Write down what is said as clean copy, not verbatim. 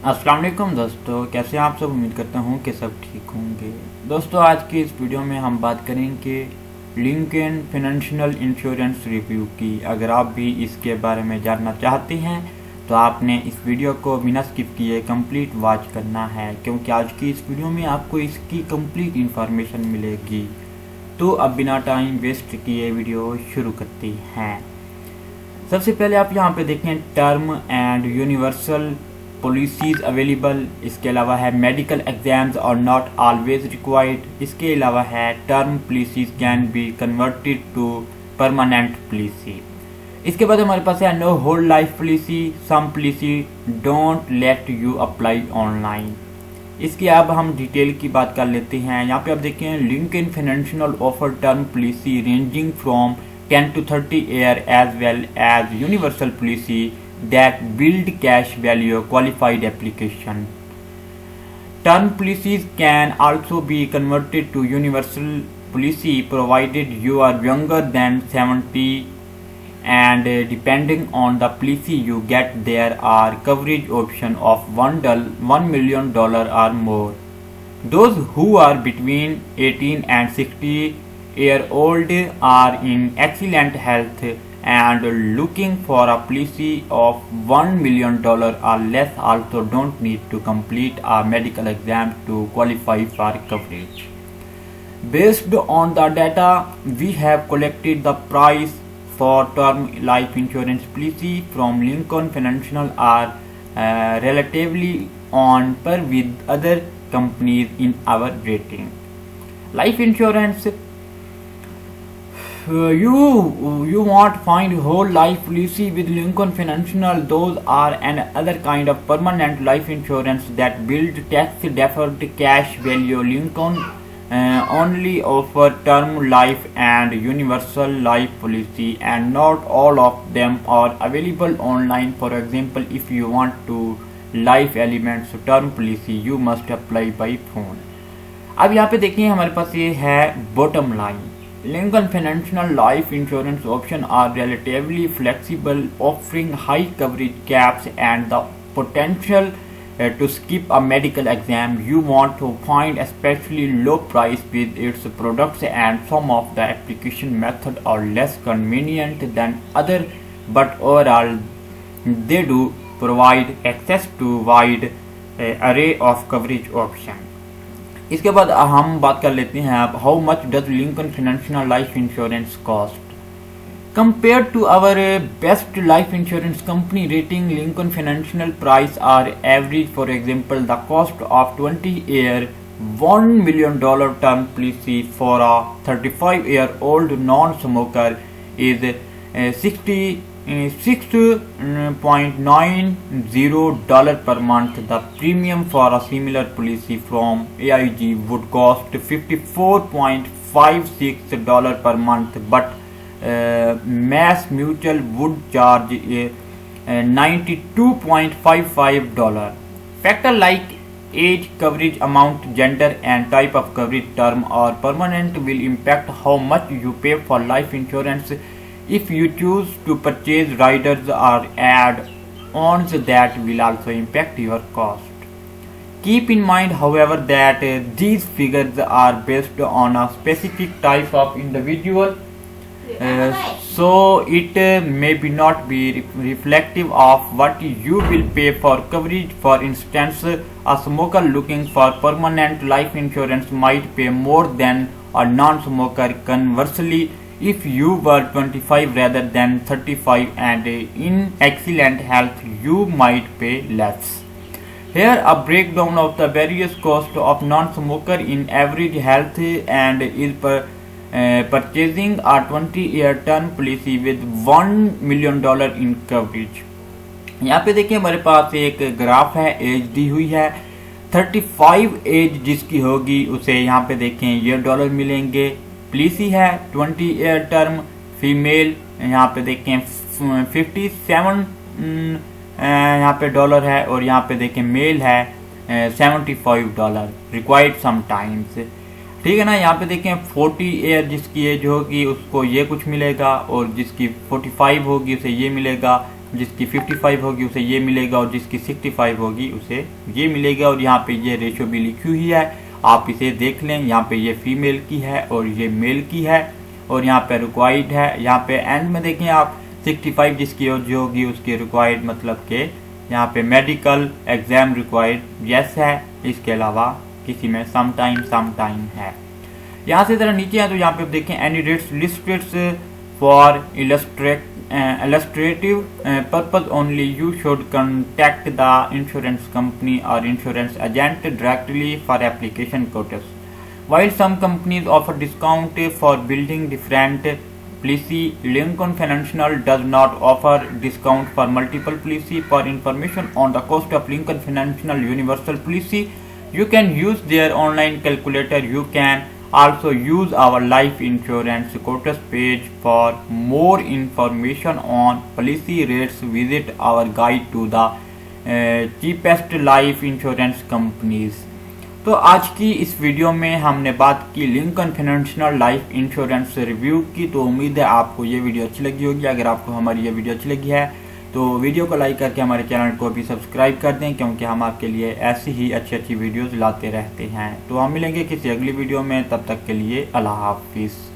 अस्सलाम वालेकुम दोस्तों, कैसे हैं आप सब। उम्मीद करता हूँ कि सब ठीक होंगे। दोस्तों, आज की इस वीडियो में हम बात करेंगे लिंकन फाइनेंशियल इंश्योरेंस रिव्यू की। अगर आप भी इसके बारे में जानना चाहते हैं तो आपने इस वीडियो को बिना स्किप किए कंप्लीट वॉच करना है, क्योंकि आज की इस वीडियो में आपको इसकी कंप्लीट इंफॉर्मेशन मिलेगी। तो अब बिना टाइम वेस्ट किए वीडियो शुरू करते हैं। सबसे पहले आप यहाँ पे देखें term and universal policies available. इसके अलावा है मेडिकल एग्जाम्स और नॉट ऑलवेज रिक्वायर्ड। इसके अलावा है term policies can be converted to permanent policy. इसके बाद हमारे पास है no whole life policy, some policy don't let you apply online. इसकी अब हम डिटेल की बात कर लेते हैं। यहाँ पे आप देखें Lincoln financial offer term policy ranging from 10 to 30 year as well as universal policy that build cash value qualified application. Term policies can also be converted to universal policy provided you are younger than 70 and depending on the policy you get there are coverage option of $1 million or more. Those who are between 18 and 60-year-old are in excellent health and looking for a policy of $1 million or less also don't need to complete a medical exam to qualify for coverage. Based on the data we have collected, the price for term life insurance policy from Lincoln Financial are relatively on par with other companies in our rating. Life insurance, you want find whole life policy with Lincoln Financial. Those are another kind of permanent life insurance that build tax deferred cash value. Lincoln only offer term life and universal life policy, and not all of them are available online. For example, if you want to life elements term policy you must apply by phone. अब यहाँ पे देखिए हमारे पास ये है bottom line. Lincoln Financial life insurance options are relatively flexible, offering high coverage caps and the potential to skip a medical exam. You want to find especially low price with its products, and some of the application methods are less convenient than other, but overall they do provide access to wide array of coverage options. इसके बाद हम बात कर लेते हैं अब how much does Lincoln financial life insurance cost compared to our best life insurance company rating. Lincoln Financial price are average. For example, the cost of 20-year $1 million term policy for a 35-year-old non-smoker is $66.90 per month. The premium for a similar policy from AIG would cost $54.56 per month, but Mass Mutual would charge $92.55. Factor like age, coverage amount, gender and type of coverage, term or permanent, will impact how much you pay for life insurance. If you choose to purchase riders or add-ons, that will also impact your cost. Keep in mind, however, that these figures are based on a specific type of individual. So it may be not be reflective of what you will pay for coverage. For instance, a smoker looking for permanent life insurance might pay more than a non-smoker. Conversely, if you were 25 rather than 35 and in excellent health, you might pay less. Here a breakdown of the various costs of non-smoker in average health and is purchasing a 20-year term policy with $1 million in coverage. यहाँ पे देखिए हमारे पास एक graph है, as the हुई है। 35 as जिसकी होगी उसे यहाँ पे देखें ये डॉलर मिलेंगे। पॉलिसी है 20 ईयर टर्म, फीमेल यहाँ पे देखें 57 यहाँ पे डॉलर है, और यहाँ पे देखें मेल है $75 रिक्वायर्ड समटाइम्स। ठीक है ना। यहाँ पे देखें 40 ईयर जिसकी एज होगी उसको ये कुछ मिलेगा, और जिसकी 45 होगी उसे ये मिलेगा। जिसकी 55 होगी उसे ये मिलेगा, और जिसकी 65 होगी उसे ये मिलेगा। और यहाँ पे ये रेशो भी लिखी हुई है, आप इसे देख लें। यहाँ पे ये फीमेल की है और ये मेल की है, और यहाँ पे रिक्वायर्ड है। यहाँ पे एंड में देखें आप 65 जिसकी जो होगी उसकी रिक्वायर्ड, मतलब के यहाँ पे मेडिकल एग्जाम रिक्वायर्ड यस है, इसके अलावा किसी में समटाइम है। यहाँ से जरा नीचे है तो यहाँ पे देखें any rates listed for illustrative purpose only, you should contact the insurance company or insurance agent directly for application quotas. While some companies offer discount for building different policy, Lincoln Financial does not offer discount for multiple policy. For information on the cost of Lincoln Financial Universal Policy, you can use their online calculator. You can also use our life insurance quotas page. For more information on policy rates, visit our guide to the cheapest life insurance companies. तो आज की इस video में हमने बात की Lincoln financial life insurance review की। तो उम्मीद है आपको ये वीडियो अच्छी लगी होगी। अगर आपको हमारी ये वीडियो अच्छी लगी है तो वीडियो को लाइक करके हमारे चैनल को भी सब्सक्राइब कर दें, क्योंकि हम आपके लिए ऐसी ही अच्छी वीडियोस लाते रहते हैं। तो हम मिलेंगे किसी अगली वीडियो में, तब तक के लिए अल्लाह हाफिज़।